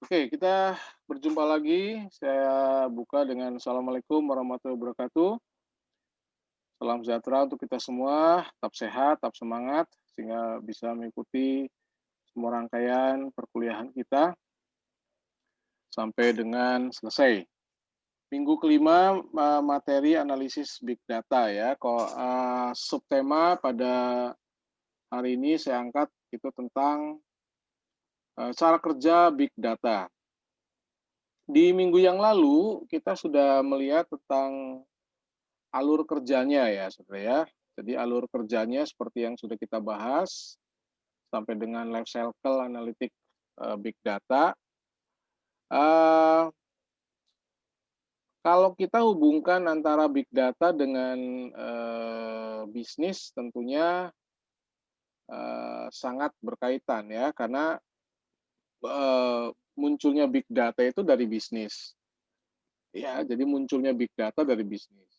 Oke, kita berjumpa lagi. Saya buka dengan Assalamualaikum warahmatullahi wabarakatuh. Salam sejahtera untuk kita semua, tetap sehat, tetap semangat, sehingga bisa mengikuti semua rangkaian perkuliahan kita sampai dengan selesai. Minggu kelima, materi analisis big data ya. Subtema pada hari ini saya angkat itu tentang cara kerja big data. Di minggu yang lalu kita sudah melihat tentang alur kerjanya ya, Saudara ya. Jadi alur kerjanya seperti yang sudah kita bahas sampai dengan life cycle analitik big data. Eee, Kalau kita hubungkan antara big data dengan bisnis tentunya sangat berkaitan ya, karena munculnya big data itu dari bisnis. Ya, jadi munculnya big data dari bisnis.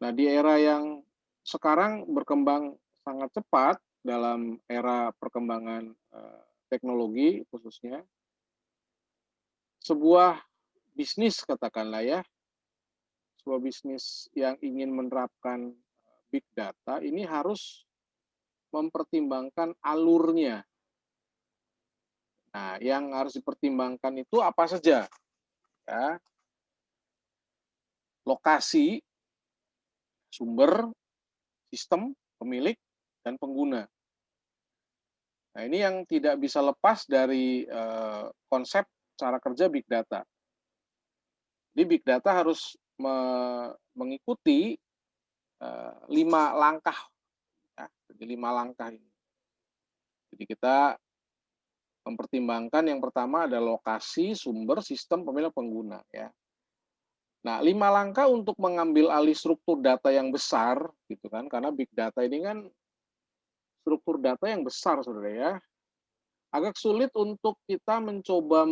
Nah, di era yang sekarang berkembang sangat cepat dalam era perkembangan teknologi khususnya, sebuah bisnis katakanlah ya, sebuah bisnis yang ingin menerapkan big data ini harus mempertimbangkan alurnya. Nah, yang harus dipertimbangkan itu apa saja? Ya, lokasi, sumber, sistem, pemilik, dan pengguna. Nah, ini yang tidak bisa lepas dari konsep cara kerja big data. Jadi big data harus mengikuti 5 langkah ya, jadi 5 langkah ini. Jadi kita mempertimbangkan yang pertama ada lokasi, sumber, sistem, pemilik, pengguna ya. Nah, 5 langkah untuk mengambil alih struktur data yang besar gitu kan, karena big data ini kan struktur data yang besar Saudara ya. Agak sulit untuk kita mencoba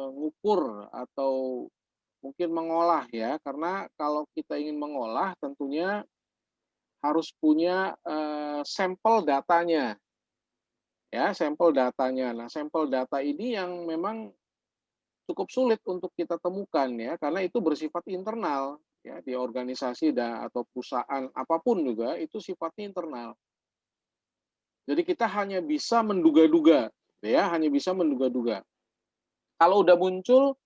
mengukur atau mungkin mengolah ya, karena kalau kita ingin mengolah tentunya harus punya, sampel datanya, ya, sampel datanya. Nah, sampel data ini yang memang cukup sulit untuk kita temukan ya, karena itu bersifat internal, ya, di organisasi atau perusahaan apapun juga itu sifatnya internal. Jadi kita hanya bisa menduga-duga, ya, hanya bisa menduga-duga. Kalau udah muncul,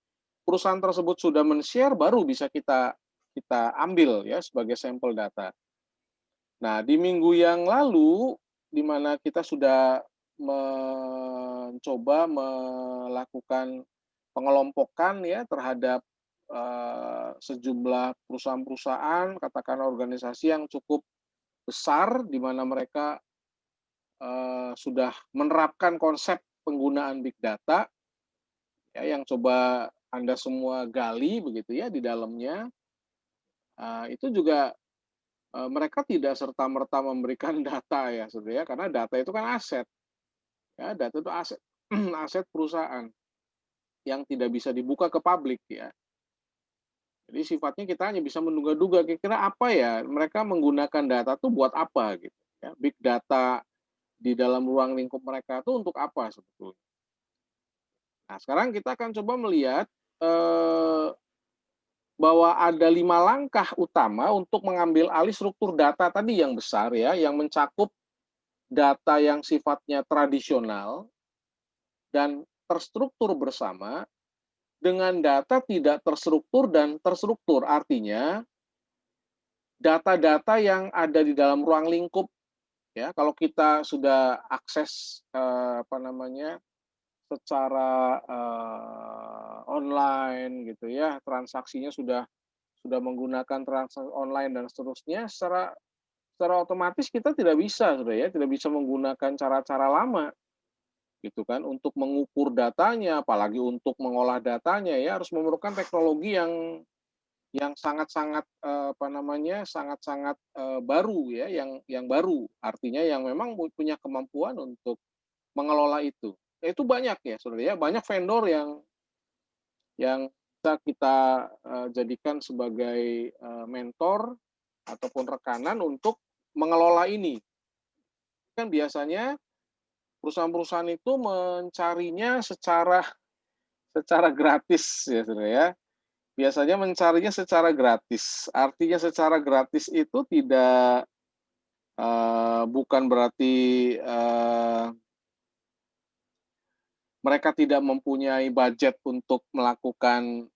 perusahaan tersebut sudah men-share, baru bisa kita kita ambil ya sebagai sampel data. Nah, di minggu yang lalu, di mana kita sudah mencoba melakukan pengelompokan ya terhadap sejumlah perusahaan-perusahaan, katakan organisasi yang cukup besar, di mana mereka sudah menerapkan konsep penggunaan big data, ya, yang coba Anda semua gali begitu ya di dalamnya. Itu juga mereka tidak serta-merta memberikan data ya, Saudara ya, karena data itu kan aset, ya, data itu aset aset perusahaan yang tidak bisa dibuka ke publik ya. Jadi sifatnya kita hanya bisa menduga-duga kira-kira apa ya, mereka menggunakan data itu buat apa gitu ya. Big data di dalam ruang lingkup mereka itu untuk apa sebetulnya. Nah, sekarang kita akan coba melihat, eee, bahwa ada 5 langkah utama untuk mengambil alih struktur data tadi yang besar ya, yang mencakup data yang sifatnya tradisional dan terstruktur bersama dengan data tidak terstruktur dan terstruktur. Artinya, data-data yang ada di dalam ruang lingkup ya, kalau kita sudah akses apa namanya, secara online gitu ya, transaksinya sudah menggunakan transaksi online dan seterusnya, secara secara otomatis kita tidak bisa sudah ya, tidak bisa menggunakan cara-cara lama gitu kan untuk mengukur datanya, apalagi untuk mengolah datanya ya, harus memerlukan teknologi yang sangat-sangat, apa namanya, sangat-sangat, baru ya, yang baru. Artinya yang memang punya kemampuan untuk mengelola itu. Ya itu banyak ya, Saudara ya, banyak vendor yang bisa kita, jadikan sebagai, mentor ataupun rekanan untuk mengelola ini. Kan biasanya perusahaan-perusahaan itu mencarinya secara gratis ya, Saudara, ya. Biasanya mencarinya secara gratis. Artinya secara gratis itu bukan berarti, mereka tidak mempunyai budget untuk melakukan,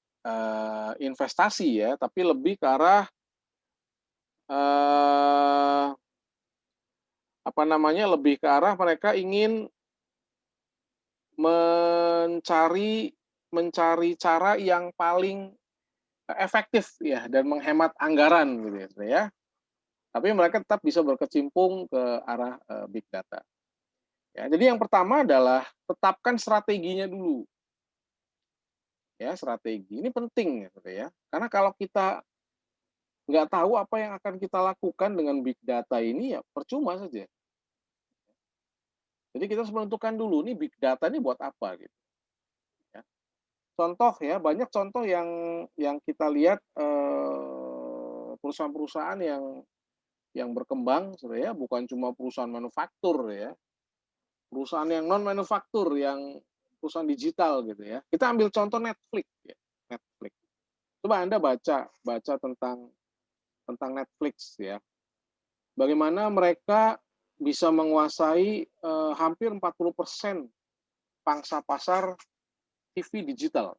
investasi ya, tapi lebih ke arah, eee, apa namanya, lebih ke arah mereka ingin mencari mencari cara yang paling efektif ya dan menghemat anggaran gitu ya, Saudara, ya. Tapi mereka tetap bisa berkecimpung ke arah, big data. Ya, jadi yang pertama adalah tetapkan strateginya dulu, ya, strategi. Ini penting ya, Saudara, ya. Karena kalau kita nggak tahu apa yang akan kita lakukan dengan big data ini, ya percuma saja. Jadi kita harus menentukan dulu, nih big data ini buat apa gitu, ya. Contoh ya, banyak contoh yang kita lihat, perusahaan-perusahaan yang berkembang Saudara, ya, bukan cuma perusahaan manufaktur ya, perusahaan yang non manufaktur, yang perusahaan digital gitu ya. Kita ambil contoh Netflix ya, Netflix. Coba Anda baca baca tentang Netflix ya. Bagaimana mereka bisa menguasai, hampir 40% pangsa pasar TV digital.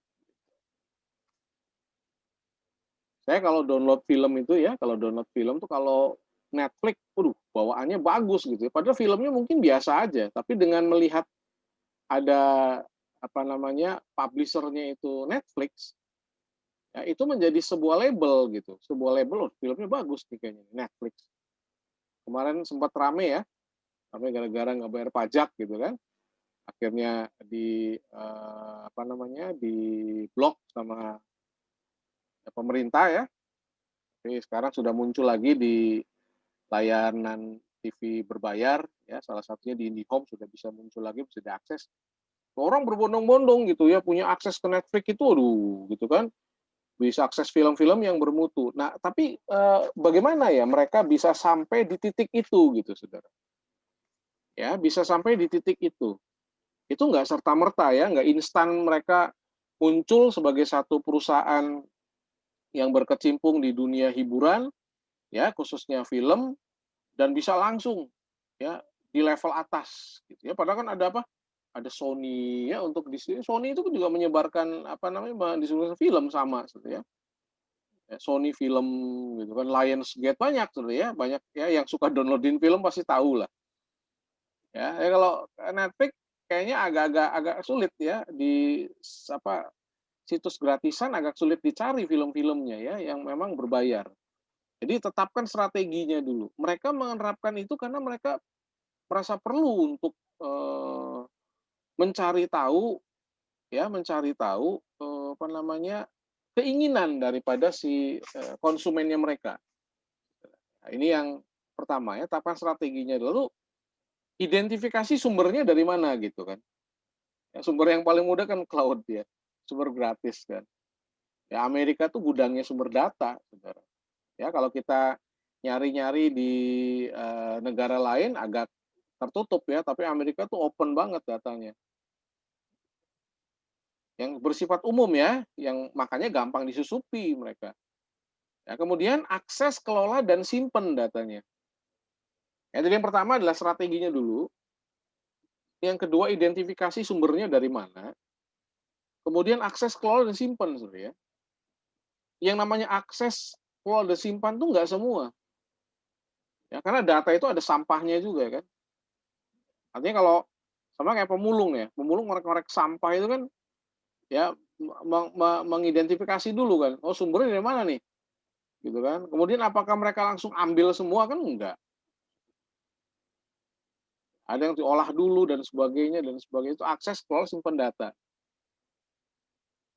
Saya kalau download film itu ya, kalau download film tuh kalau Netflix, waduh bawaannya bagus gitu ya, padahal filmnya mungkin biasa aja, tapi dengan melihat ada, apa namanya, publisher-nya itu Netflix, ya itu menjadi sebuah label gitu, sebuah label, "Oh filmnya bagus nih kayaknya, Netflix." Kemarin sempat rame ya, rame gara-gara nggak bayar pajak gitu kan, akhirnya apa namanya, diblok sama pemerintah ya, tapi sekarang sudah muncul lagi di layanan TV berbayar ya, salah satunya di IndiHome sudah bisa muncul lagi, bisa diakses. Orang berbondong-bondong gitu ya, punya akses ke Netflix itu, aduh gitu kan, bisa akses film-film yang bermutu. Nah, tapi, bagaimana ya mereka bisa sampai di titik itu gitu, Saudara. Ya, bisa sampai di titik itu. Itu nggak serta-merta ya, nggak instan mereka muncul sebagai satu perusahaan yang berkecimpung di dunia hiburan, ya khususnya film, dan bisa langsung ya di level atas gitu ya. Padahal kan ada apa? Ada Sony ya untuk di sini. Sony itu juga menyebarkan apa namanya, mendistribusikan film sama gitu ya. Ya, Sony Film gitu kan, Lionsgate banyak tuh ya, banyak ya yang suka downloadin film pasti tahu lah. Ya, ya kalau Netflix kayaknya agak sulit ya di apa situs gratisan agak sulit dicari film-filmnya ya yang memang berbayar. Jadi tetapkan strateginya dulu. Mereka menerapkan itu karena mereka merasa perlu untuk, mencari tahu ya, mencari tahu, apa namanya, keinginan daripada si, konsumennya mereka. Nah, ini yang pertama ya, tetapkan strateginya. Lalu identifikasi sumbernya dari mana gitu kan. Ya, sumber yang paling mudah kan cloud ya, sumber gratis kan. Ya Amerika tuh gudangnya sumber data, Saudara. Ya kalau kita nyari-nyari di, negara lain agak tertutup ya, tapi Amerika tuh open banget datanya. Yang bersifat umum ya, yang makanya gampang disusupi mereka. Ya, kemudian akses, kelola, dan simpen datanya. Ya, jadi yang pertama adalah strateginya dulu, yang kedua identifikasi sumbernya dari mana, kemudian akses, kelola, dan simpen ya. Yang namanya akses, kelola, dan simpan tuh nggak semua. Ya, karena data itu ada sampahnya juga kan. Artinya kalau sama kayak pemulung ya, pemulung ngorek-ngorek sampah itu kan ya mengidentifikasi dulu kan, oh sumbernya dari mana nih, gitu kan. Kemudian apakah mereka langsung ambil semua kan enggak. Ada yang diolah dulu dan sebagainya itu akses kelola simpan data.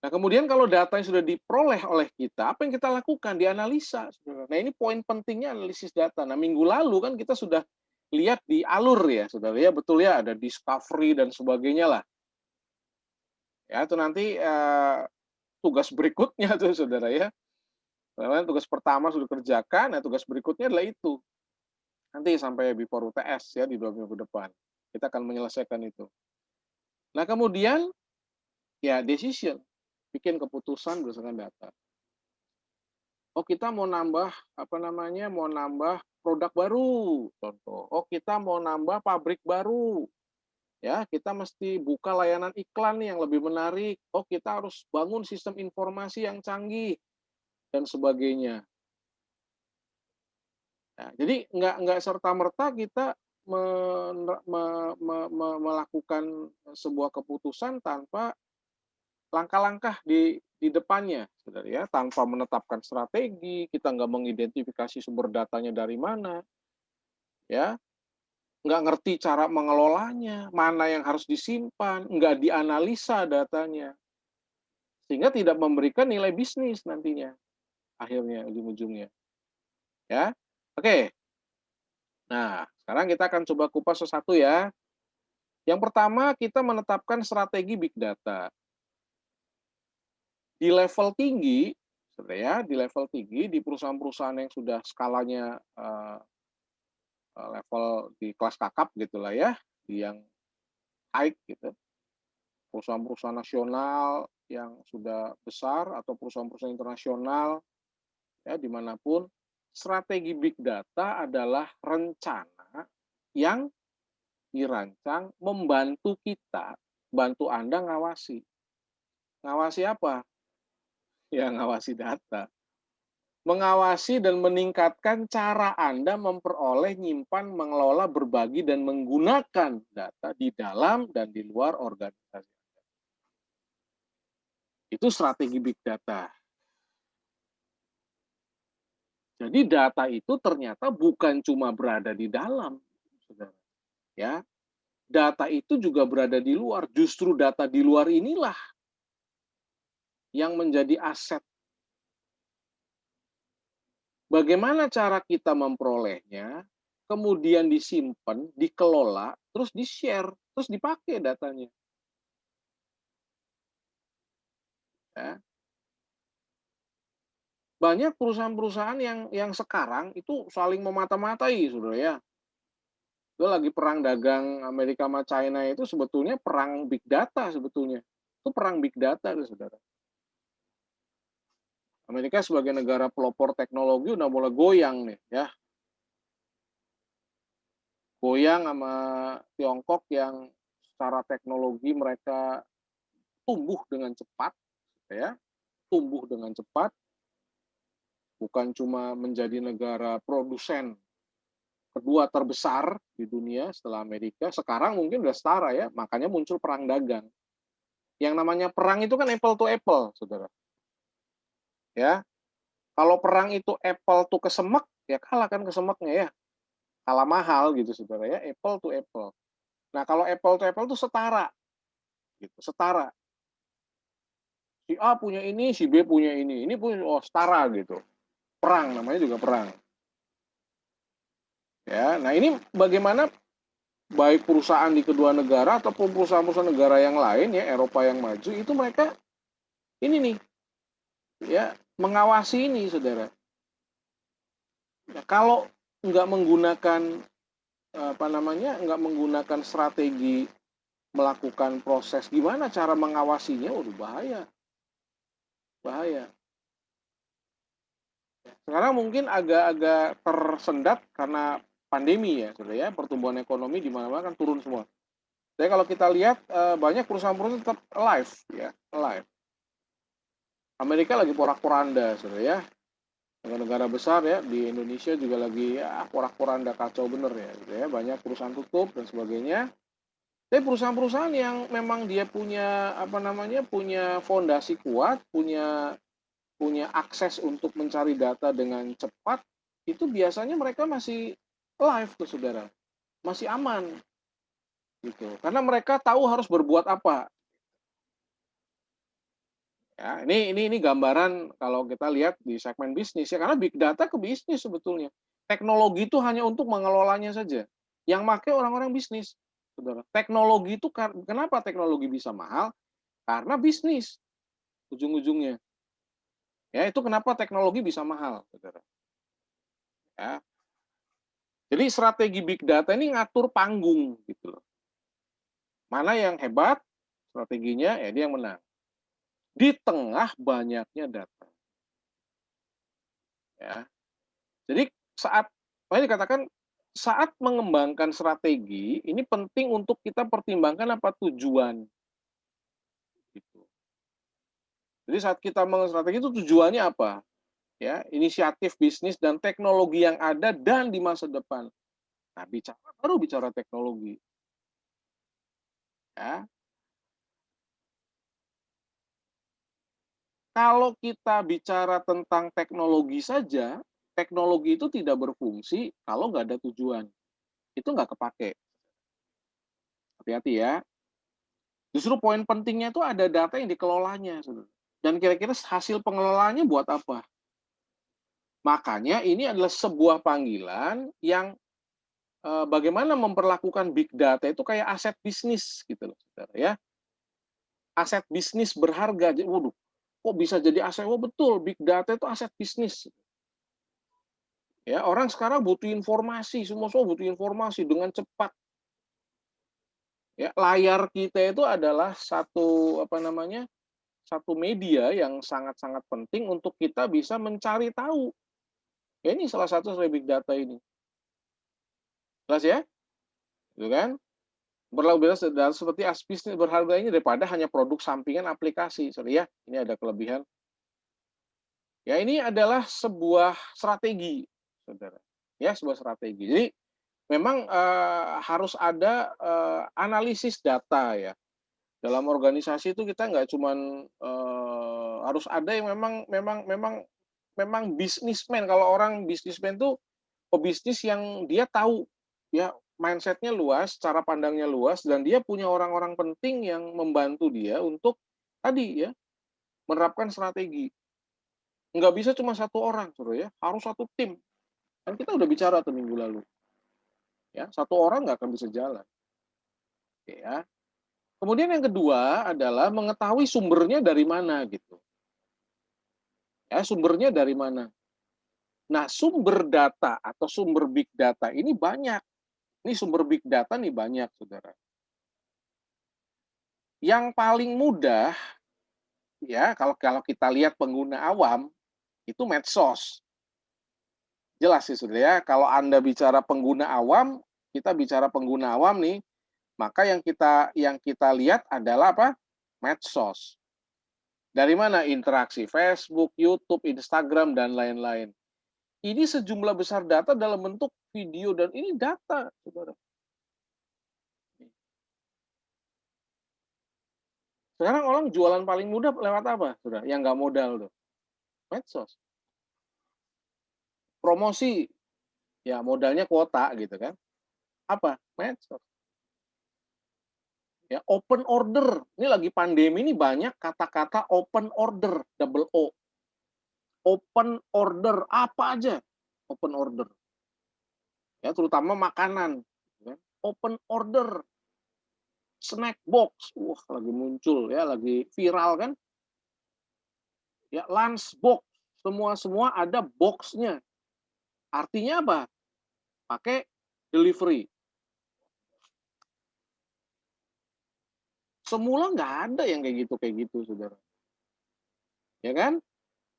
Nah, kemudian kalau data yang sudah diperoleh oleh kita, apa yang kita lakukan? Dianalisa. Nah, ini poin pentingnya analisis data. Nah, minggu lalu kan kita sudah lihat di alur ya, saudara ya, betul ya, ada discovery dan sebagainya lah. Ya, itu nanti tugas berikutnya tuh, saudara ya. Karena tugas pertama sudah kerjakan, nah tugas berikutnya adalah itu. Nanti sampai before UTS ya di 2 minggu depan. Kita akan menyelesaikan itu. Nah, kemudian ya decision, bikin keputusan berdasarkan data. Oh, kita mau nambah apa namanya, mau nambah produk baru, contoh. Oh, kita mau nambah pabrik baru. Ya, kita mesti buka layanan iklan nih yang lebih menarik. Oh, kita harus bangun sistem informasi yang canggih dan sebagainya. Nah, jadi nggak serta-merta kita melakukan sebuah keputusan tanpa langkah-langkah di depannya, saudara ya, tanpa menetapkan strategi, kita nggak mengidentifikasi sumber datanya dari mana, ya, nggak ngerti cara mengelolanya, mana yang harus disimpan, nggak dianalisa datanya, sehingga tidak memberikan nilai bisnis nantinya, akhirnya, ujung-ujungnya, ya. Oke, nah sekarang kita akan coba kupas satu ya. Yang pertama, kita menetapkan strategi big data. Di level tinggi, ya, di level tinggi, di perusahaan-perusahaan yang sudah skalanya level di kelas kakap gitulah ya, di yang high gitu, perusahaan-perusahaan nasional yang sudah besar atau perusahaan-perusahaan internasional, ya dimanapun, strategi big data adalah rencana yang dirancang membantu kita, bantu Anda ngawasi. Ngawasi apa? Ya ngawasi data. Mengawasi dan meningkatkan cara Anda memperoleh, nyimpan, mengelola, berbagi, dan menggunakan data di dalam dan di luar organisasi. Itu strategi big data. Jadi data itu ternyata bukan cuma berada di dalam, saudara. Ya, data itu juga berada di luar. Justru data di luar inilah yang menjadi aset. Bagaimana cara kita memperolehnya, kemudian disimpan, dikelola, terus di-share, terus dipakai datanya. Ya. Banyak perusahaan-perusahaan yang sekarang itu saling memata-matai, saudara ya. Itu lagi perang dagang Amerika sama China itu sebetulnya perang big data sebetulnya. Itu perang big data, saudara. Amerika sebagai negara pelopor teknologi udah mulai goyang nih, ya. Goyang sama Tiongkok yang secara teknologi mereka tumbuh dengan cepat, ya. Tumbuh dengan cepat, bukan cuma menjadi negara produsen kedua terbesar di dunia setelah Amerika, sekarang mungkin udah setara ya, makanya muncul perang dagang. Yang namanya perang itu kan apple to apple, saudara. Ya, kalau perang itu apple to kesemek, ya kalah kan kesemeknya ya, kalah mahal gitu, saudara ya, apple to apple. Nah, kalau apple to apple itu setara, gitu, setara. Si A punya ini, si B punya ini punya, oh setara gitu. Perang, namanya juga perang. Ya, nah ini bagaimana baik perusahaan di kedua negara ataupun perusahaan-perusahaan negara yang lain ya, Eropa yang maju itu mereka ini nih ya mengawasi ini, saudara. Ya, kalau nggak menggunakan apa namanya, nggak menggunakan strategi melakukan proses gimana cara mengawasinya, waduh bahaya, bahaya. Sekarang mungkin agak-agak tersendat karena pandemi ya, saudara ya, pertumbuhan ekonomi di mana-mana kan turun semua. Jadi kalau kita lihat banyak perusahaan-perusahaan tetap alive ya, alive. Amerika lagi porak-poranda, saudara ya. Negara-negara besar ya di Indonesia juga lagi ya porak-poranda kacau bener ya, gitu ya. Banyak perusahaan tutup dan sebagainya. Tapi perusahaan-perusahaan yang memang dia punya apa namanya, punya fondasi kuat, punya punya akses untuk mencari data dengan cepat, itu biasanya mereka masih live tuh saudara, masih aman gitu. Karena mereka tahu harus berbuat apa. Ya, ini gambaran kalau kita lihat di segmen bisnis ya, karena big data ke bisnis sebetulnya. Teknologi itu hanya untuk mengelolanya saja. Yang pakai orang-orang bisnis, saudara. Teknologi itu kenapa teknologi bisa mahal? Karena bisnis ujung-ujungnya. Ya, itu kenapa teknologi bisa mahal, saudara. Ya. Jadi strategi big data ini ngatur panggung gitu loh. Mana yang hebat strateginya, ya dia yang menang. Di tengah banyaknya data, ya. Jadi makanya dikatakan saat mengembangkan strategi, ini penting untuk kita pertimbangkan apa tujuan, gitu. Jadi saat kita mengenal strategi itu tujuannya apa? Ya, inisiatif bisnis dan teknologi yang ada dan di masa depan. Nah, baru bicara teknologi, ya. Kalau kita bicara tentang teknologi saja, teknologi itu tidak berfungsi kalau nggak ada tujuan. Itu nggak kepake. Hati-hati ya. Justru poin pentingnya itu ada data yang dikelolanya. Dan kira-kira hasil pengelolaannya buat apa? Makanya ini adalah sebuah panggilan yang bagaimana memperlakukan big data itu kayak aset bisnis gitu loh, saudara ya. Aset bisnis berharga. Waduh, kok bisa jadi aset? Oh betul, big data itu aset bisnis. Ya, orang sekarang butuh informasi, semua butuh informasi dengan cepat. Ya, layar kita itu adalah satu apa namanya? Satu media yang sangat-sangat penting untuk kita bisa mencari tahu. Ya, ini salah satu dari big data ini. Jelas ya? Gitu kan? Berlalu beda dan seperti bisnis berharga ini daripada hanya produk sampingan aplikasi. Sorry ya, ini ada kelebihan. Ya, ini adalah sebuah strategi, saudara. Ya, sebuah strategi. Jadi memang harus ada analisis data ya. Dalam organisasi itu kita nggak cuman harus ada yang memang bisnismen. Kalau orang bisnismen tuh pebisnis yang dia tahu ya mindsetnya luas, cara pandangnya luas, dan dia punya orang-orang penting yang membantu dia untuk tadi ya menerapkan strategi. Nggak bisa cuma satu orang, ya, harus satu tim. Kan kita udah bicara tuh minggu lalu, ya satu orang nggak akan bisa jalan. Ya. Kemudian yang kedua adalah mengetahui sumbernya dari mana gitu. Ya, sumbernya dari mana. Nah, sumber data atau sumber big data ini banyak. Ini sumber big data nih banyak, saudara. Yang paling mudah, ya kalau kita lihat pengguna awam, itu medsos. Jelas sih, saudara ya. Kalau Anda bicara pengguna awam, kita bicara pengguna awam nih, maka yang kita lihat adalah apa? Medsos. Dari mana? Interaksi Facebook, YouTube, Instagram, dan lain-lain. Ini sejumlah besar data dalam bentuk video dan ini data, saudara. Sekarang orang jualan paling mudah lewat apa, saudara? Yang nggak modal tuh, medsos. Promosi, ya modalnya kuota gitu kan. Apa? Medsos. Ya, open order. Ini lagi pandemi ini banyak kata-kata open order, double O. Open order apa aja? Open order. Ya, terutama makanan. Ya. Open order, snack box, wah lagi muncul ya, lagi viral kan? Ya, lunch box, semua ada boxnya. Artinya apa? Pakai delivery. Semula nggak ada yang kayak gitu, saudara. Ya kan?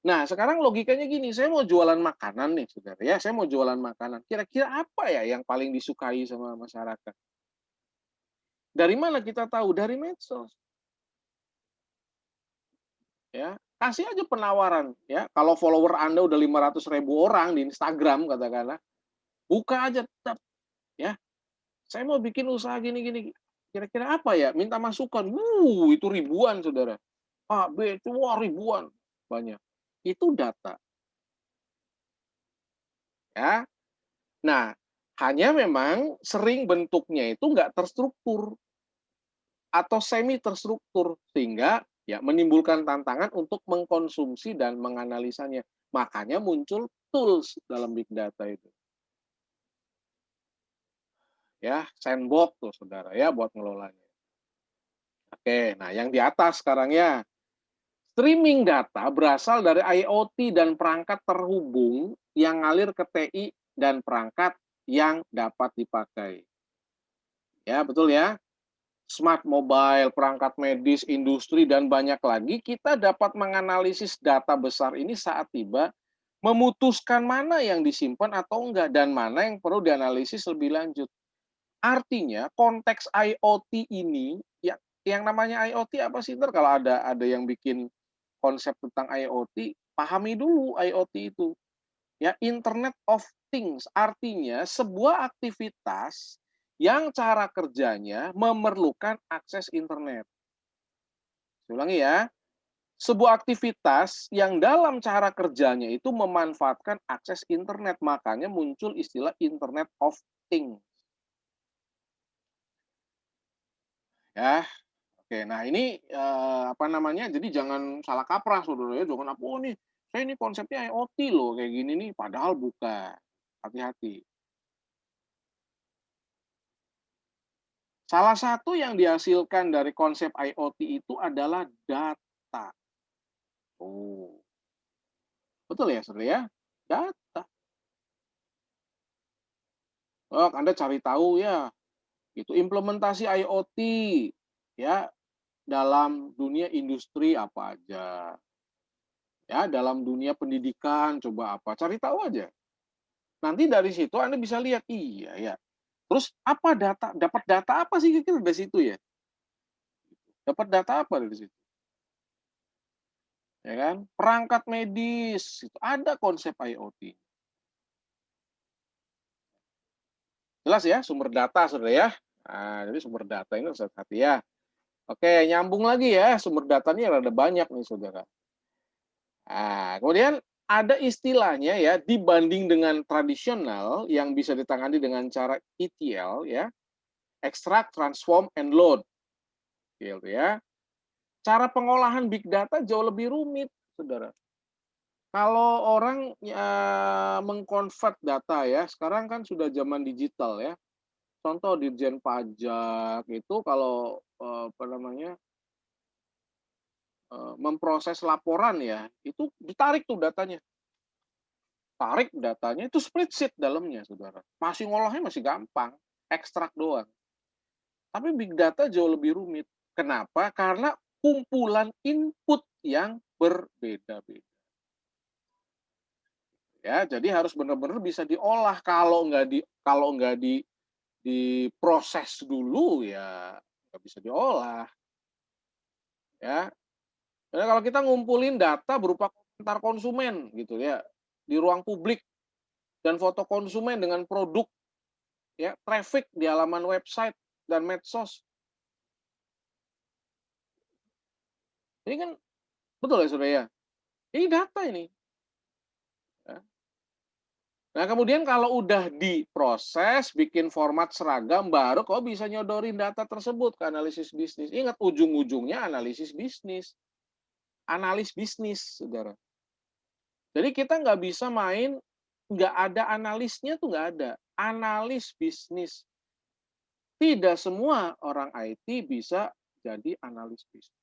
Nah, sekarang logikanya gini, saya mau jualan makanan nih, saudara. Ya, saya mau jualan makanan. Kira-kira apa ya yang paling disukai sama masyarakat? Dari mana kita tahu? Dari medsos. Ya, kasih aja penawaran. Ya, kalau follower Anda udah 500.000 orang di Instagram, katakanlah, buka aja tetap. Ya, saya mau bikin usaha gini-gini. Kira-kira apa ya? Minta masukan. Itu ribuan, saudara. A, B, itu wah ribuan. Banyak. Itu data. Ya. Nah, hanya memang sering bentuknya itu nggak terstruktur atau semi terstruktur sehingga ya menimbulkan tantangan untuk mengkonsumsi dan menganalisanya. Makanya muncul tools dalam big data itu. Ya, sandbox tuh saudara ya buat ngelolanya. Oke, nah yang di atas sekarang ya. Streaming data berasal dari IoT dan perangkat terhubung yang ngalir ke TI dan perangkat yang dapat dipakai. Ya, betul ya. smart mobile, perangkat medis, industri, dan banyak lagi, kita dapat menganalisis data besar ini saat tiba, memutuskan mana yang disimpan atau enggak, dan mana yang perlu dianalisis lebih lanjut. Artinya, konteks IoT ini, ya, yang namanya IoT apa sih? Ntar kalau ada yang bikin konsep tentang IoT, pahami dulu IoT itu. Ya, Internet of Things, artinya sebuah aktivitas yang cara kerjanya memerlukan akses internet. Saya ulangi ya, sebuah aktivitas yang dalam cara kerjanya itu memanfaatkan akses internet, makanya muncul istilah Internet of Things. Ya, oke. Nah ini, apa namanya, jadi jangan salah kaprah Saudara ya, jangan apa, "Oh nih, saya ini konsepnya IoT loh, kayak gini nih," padahal bukan. Hati-hati. Salah satu yang dihasilkan dari konsep IoT itu adalah data. Oh, betul ya, Saudara ya? Data. Oh, Anda cari tahu ya, itu implementasi IoT ya dalam dunia industri apa aja, ya dalam dunia pendidikan coba apa, cari tahu aja. Nanti dari situ Anda bisa lihat, iya ya. Terus apa dapat data apa sih kira-kira dari situ ya? Dapat data apa dari situ? Ya kan? Perangkat medis, itu ada konsep IoT. Jelas ya, sumber data Saudara ya. Nah, jadi sumber data ini harus hati-hati ya. Oke, nyambung lagi ya, sumber datanya rada banyak nih Saudara. Nah, kemudian ada istilahnya ya, dibanding dengan tradisional yang bisa ditangani dengan cara ETL ya, extract, transform, and load, gitu ya. Cara pengolahan big data jauh lebih rumit, Saudara. Kalau orang mengkonvert data ya, sekarang kan sudah zaman digital ya. Contoh Dirjen Pajak itu kalau apa namanya, memproses laporan ya, itu ditarik tuh datanya. Tarik datanya itu spreadsheet dalamnya, Saudara. Masih ngolahnya masih gampang, ekstrak doang. Tapi big data jauh lebih rumit. Kenapa? Karena kumpulan input yang berbeda-beda. Ya, jadi harus benar-benar bisa diolah. Kalau nggak diproses dulu ya nggak bisa diolah. Ya, jadi kalau kita ngumpulin data berupa komentar konsumen gitu ya di ruang publik dan foto konsumen dengan produk ya, traffic di halaman website dan medsos. Ini kan betul ya Saudara ya? Ini data ini. Ya. Nah, kemudian kalau udah diproses, bikin format seragam, baru kau bisa nyodorin data tersebut ke analisis bisnis. Ingat, ujung-ujungnya analisis bisnis. Analis bisnis, Saudara. Jadi kita nggak bisa main, nggak ada analisnya tuh nggak ada. Analis bisnis. Tidak semua orang IT bisa jadi analis bisnis.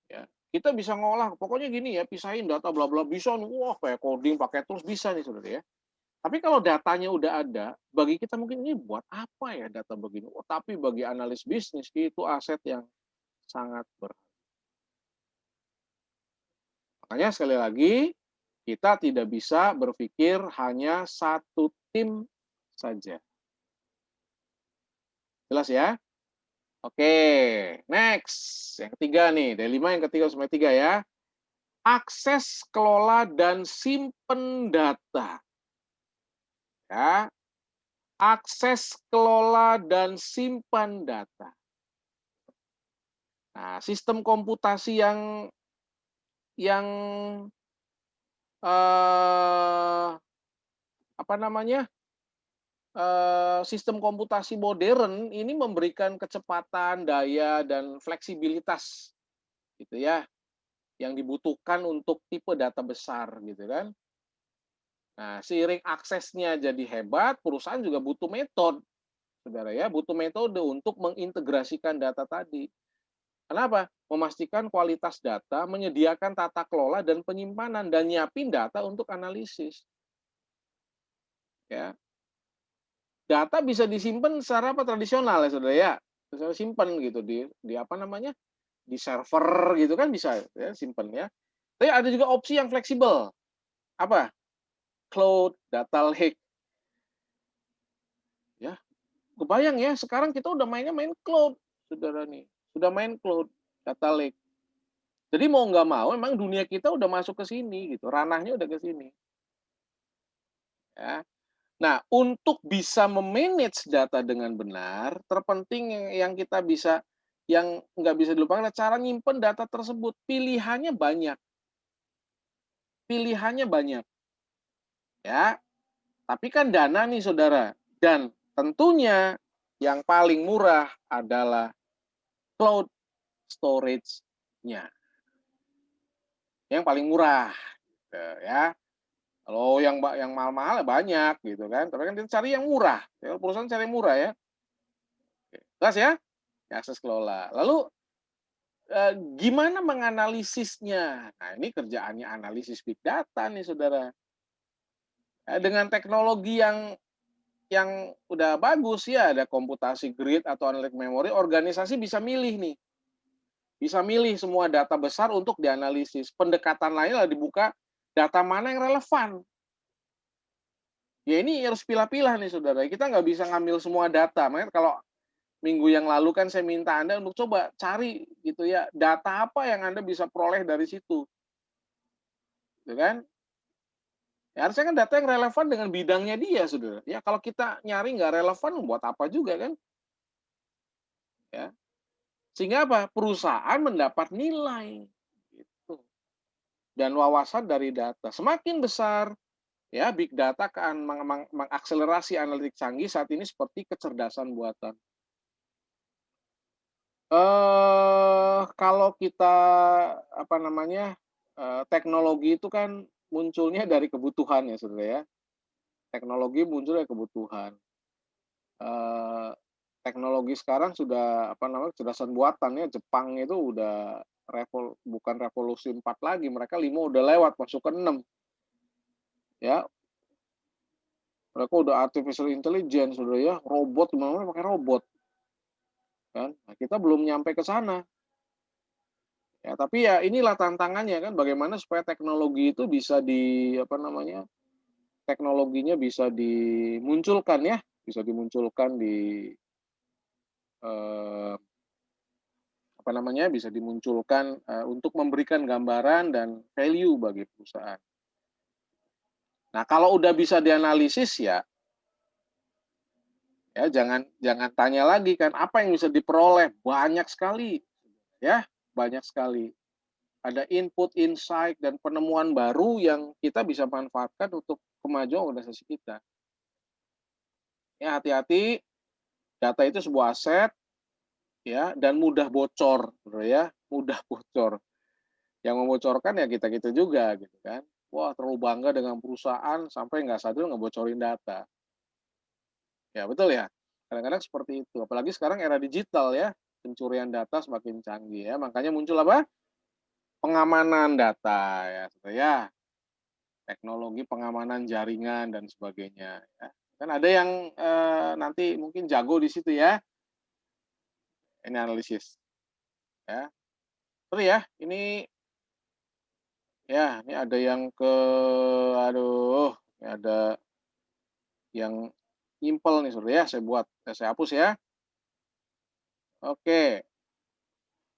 Ya. Kita bisa ngolah, pokoknya gini ya, pisahin data bla bla bisa nih, wah kayak coding pakai tools bisa nih Saudara ya. Tapi kalau datanya udah ada, bagi kita mungkin ini buat apa ya data begini? Oh, tapi bagi analis bisnis itu aset yang sangat berharga. Makanya sekali lagi, kita tidak bisa berpikir hanya satu tim saja. Jelas ya? Oke, next. Yang ketiga nih, dari 5 yang ketiga sampai 3 ya. Akses, kelola, dan simpen data. Ya, akses, kelola, dan simpan data. Nah, sistem komputasi yang eh, apa namanya, sistem komputasi modern ini memberikan kecepatan, daya, dan fleksibilitas, gitu ya, yang dibutuhkan untuk tipe data besar, gitu kan. Nah, seiring aksesnya jadi hebat, perusahaan juga butuh metode, saudara ya, butuh metode untuk mengintegrasikan data tadi. Kenapa? Memastikan kualitas data, menyediakan tata kelola dan penyimpanan, dan nyiapin data untuk analisis. Ya, Data bisa disimpan secara apa, tradisional ya, Saudara, ya. Bisa simpan gitu di apa namanya, di server gitu kan bisa ya, simpen ya. Tapi ada juga opsi yang fleksibel. Apa? Cloud, data lake, ya. Kebayang ya, sekarang kita udah mainnya main cloud, Saudara nih. Sudah main cloud, data lake. Jadi mau nggak mau memang dunia kita udah masuk ke sini gitu, ranahnya udah ke sini, ya. Nah, untuk bisa me-manage data dengan benar, terpenting yang kita bisa yang nggak bisa dilupakan adalah cara nyimpen data tersebut. Pilihannya banyak, ya. Tapi kan dana nih, Saudara, dan tentunya yang paling murah adalah cloud storage-nya, yang paling murah, gitu ya. Kalau yang mahal-mahal ya banyak gitu kan, tapi kan kita cari yang murah, ya perusahaan cari yang murah ya. Jelas ya? Akses kelola. Lalu, gimana menganalisisnya? Nah, ini kerjaannya analisis big data nih, Saudara. Dengan teknologi yang udah bagus ya, ada komputasi grid atau analytic memory, organisasi bisa milih nih, bisa milih semua data besar untuk dianalisis. Pendekatan lain adalah dibuka data mana yang relevan. Ya ini harus pilah-pilah nih, Saudara. Kita nggak bisa ngambil semua data. Makanya kalau minggu yang lalu kan saya minta Anda untuk coba cari gitu ya, data apa yang Anda bisa peroleh dari situ, gitu kan. Ya harusnya kan data yang relevan dengan bidangnya dia, Saudara. Ya kalau kita nyari nggak relevan, buat apa juga kan, ya. Sehingga apa? Perusahaan mendapat nilai, gitu. Dan wawasan dari data. Semakin besar, ya big data akan mengakselerasi analitik canggih saat ini seperti kecerdasan buatan. Kalau kita apa namanya, teknologi itu kan munculnya dari kebutuhan ya, Saudara, ya. Teknologi muncul dari kebutuhan. Eee, Teknologi sekarang sudah apa namanya, kecerdasan buatan ya, Jepang itu udah bukan revolusi 4 lagi, mereka 5 udah lewat, masuk ke 6 ya. Mereka udah artificial intelligence, udah ya, robot di mana-mana pakai robot kan. Nah, kita belum nyampe ke sana. Ya, tapi ya inilah tantangannya kan, bagaimana supaya teknologi itu bisa apa namanya, teknologinya bisa dimunculkan ya, bisa dimunculkan eee, apa namanya, bisa dimunculkan, untuk memberikan gambaran dan value bagi perusahaan. Nah, kalau udah bisa dianalisis ya jangan jangan tanya lagi kan, apa yang bisa diperoleh? Banyak sekali, ya, banyak sekali. Ada input, insight, dan penemuan baru yang kita bisa manfaatkan untuk kemajuan organisasi kita. Ya, hati-hati, data itu sebuah aset, ya, dan mudah bocor, gitu ya, mudah bocor. Yang membocorkan ya kita-kita juga, gitu kan. Wah, terlalu bangga dengan perusahaan sampai nggak sadar ngebocorin data. Ya, betul ya? Kadang-kadang seperti itu. Apalagi sekarang era digital ya, pencurian data semakin canggih ya. Makanya muncul apa? Pengamanan data ya, gitu ya. Teknologi pengamanan jaringan dan sebagainya ya. Kan ada yang, nanti mungkin jago di situ ya, ini analisis ya. Sorry ya, ini ada yang aduh, ini ada yang nyimpel nih Saudara ya, saya hapus ya. Oke.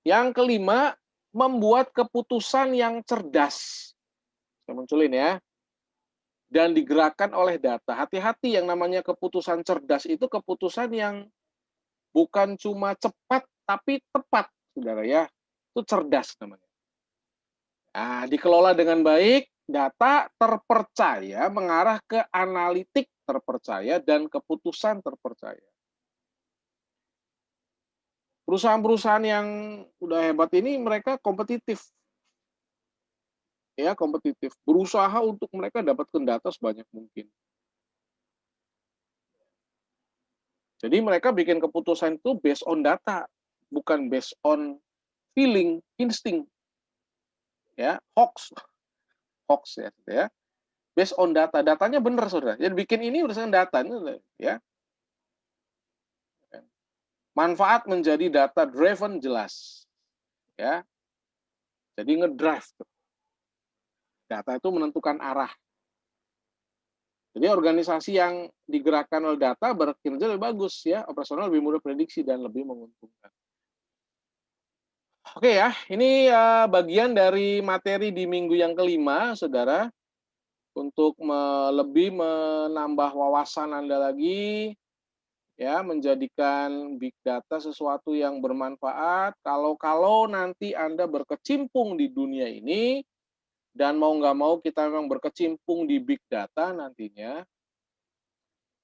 Yang kelima, membuat keputusan yang cerdas. Saya munculin ya, dan digerakkan oleh data. Hati-hati, yang namanya keputusan cerdas itu keputusan yang bukan cuma cepat, tapi tepat, Saudara ya. Itu cerdas namanya. Nah, dikelola dengan baik, data terpercaya mengarah ke analitik terpercaya dan keputusan terpercaya. Perusahaan-perusahaan yang udah hebat ini mereka kompetitif, ya kompetitif, berusaha untuk mereka dapatkan data sebanyak mungkin. Jadi mereka bikin keputusan itu based on data, bukan based on feeling, insting, ya, hoax ya. Based on data, datanya benar Saudara. Jadi bikin ini berdasarkan data, ini ya. Manfaat menjadi data driven jelas, ya. Jadi ngedrive tuh. Data itu menentukan arah. Jadi organisasi yang digerakkan oleh data berkinerja lebih bagus ya, operasional lebih mudah prediksi dan lebih menguntungkan. Oke ya, ini bagian dari materi di minggu yang kelima, saudara, untuk lebih menambah wawasan Anda lagi, ya, menjadikan big data sesuatu yang bermanfaat. Kalau nanti Anda berkecimpung di dunia ini, dan mau nggak mau kita memang berkecimpung di big data nantinya,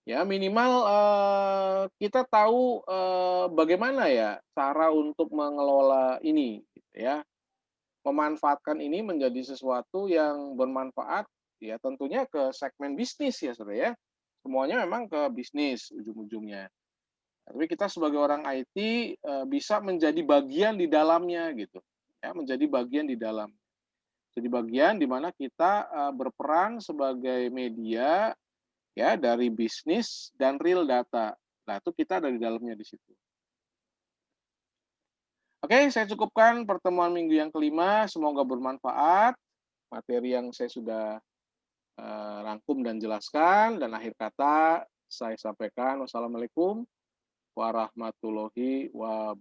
ya minimal kita tahu bagaimana ya cara untuk mengelola ini, gitu ya. Memanfaatkan ini menjadi sesuatu yang bermanfaat, ya tentunya ke segmen bisnis ya, Saudara, ya. Semuanya memang ke bisnis ujung-ujungnya. Tapi kita sebagai orang IT, bisa menjadi bagian di dalamnya gitu, ya, menjadi bagian di dalam. Jadi bagian di mana kita, berperan sebagai media, ya, dari bisnis dan real data. Nah, itu kita ada di dalamnya di situ. Oke, saya cukupkan pertemuan minggu yang kelima, semoga bermanfaat. Materi yang saya sudah rangkum dan jelaskan, dan akhir kata saya sampaikan wassalamualaikum warahmatullahi wabarakatuh.